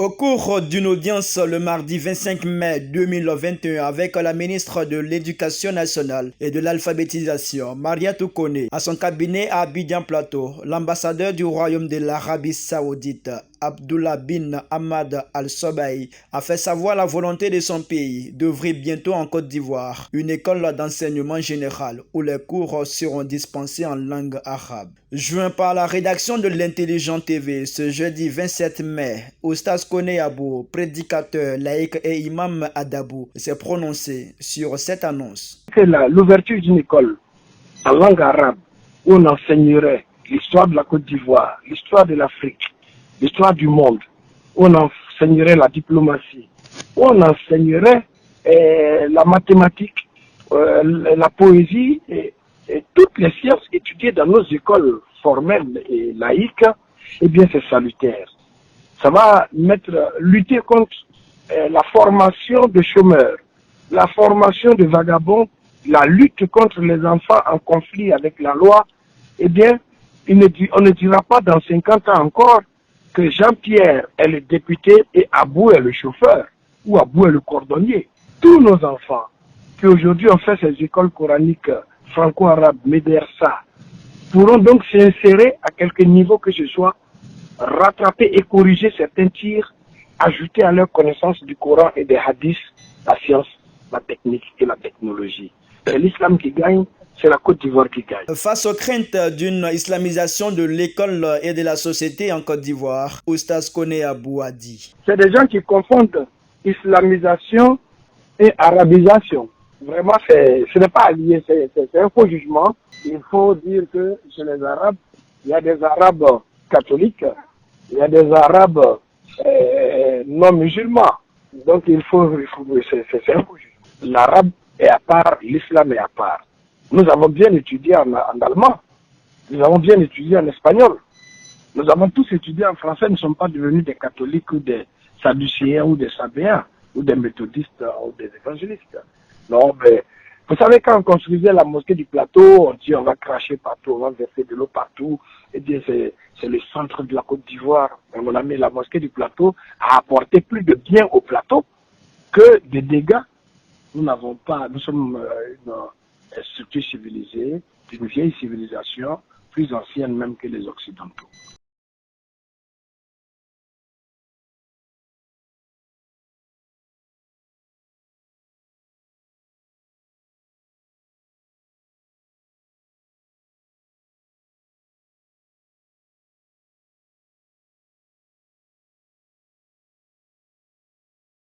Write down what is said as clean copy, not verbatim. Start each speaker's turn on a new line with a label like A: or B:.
A: Au cours d'une audience le mardi 25 mai 2021 avec la ministre de l'Éducation nationale et de l'alphabétisation, Maria Toukone, à son cabinet à Abidjan Plateau, l'ambassadeur du Royaume de l'Arabie Saoudite, Abdullah bin Ahmad Al-Sobaï, a fait savoir la volonté de son pays d'ouvrir bientôt en Côte d'Ivoire une école d'enseignement général où les cours seront dispensés en langue arabe. Joint par la rédaction de l'Intelligent TV ce jeudi 27 mai, Oustaz Koné Abou, prédicateur laïque et imam à Dabou, s'est prononcé sur cette annonce.
B: C'est l'ouverture d'une école en langue arabe où on enseignerait l'histoire de la Côte d'Ivoire, l'histoire de l'Afrique, l'histoire du monde, où on enseignerait la diplomatie, où on enseignerait la mathématique, la poésie et toutes les sciences étudiées dans nos écoles formelles et laïques, eh bien c'est salutaire. Ça va lutter contre la formation de chômeurs, la formation de vagabonds, la lutte contre les enfants en conflit avec la loi. Eh bien, on ne dira pas dans 50 ans encore que Jean-Pierre est le député et Abou est le chauffeur ou Abou est le cordonnier. Tous nos enfants qui aujourd'hui ont fait ces écoles coraniques franco-arabes, médersa, pourront donc s'insérer à quelque niveau que ce soit, rattraper et corriger certains tirs, ajouter à leur connaissance du Coran et des hadiths, la science, la technique et la technologie. C'est l'islam qui gagne, c'est la Côte d'Ivoire qui gagne.
A: Face aux craintes d'une islamisation de l'école et de la société en Côte d'Ivoire, Oustaz Koné Abou a dit.
B: C'est des gens qui confondent islamisation et arabisation. Vraiment, ce n'est pas lié, c'est un faux jugement. Il faut dire que chez les Arabes, il y a des Arabes catholiques, il y a des Arabes non musulmans. Donc c'est un faux jugement. L'arabe est à part, l'islam est à part. Nous avons bien étudié en allemand, nous avons bien étudié en espagnol, nous avons tous étudié en français, nous ne sommes pas devenus des catholiques ou des sadducéens ou des sabéens ou des méthodistes ou des évangélistes. Non, mais vous savez, quand on construisait la mosquée du plateau, on dit on va cracher partout, on va verser de l'eau partout. Eh bien, c'est le centre de la Côte d'Ivoire. Mon ami, la mosquée du plateau a apporté plus de bien au plateau que de dégâts. Nous n'avons pas, nous sommes une structure civilisée, d'une vieille civilisation, plus ancienne même que les Occidentaux.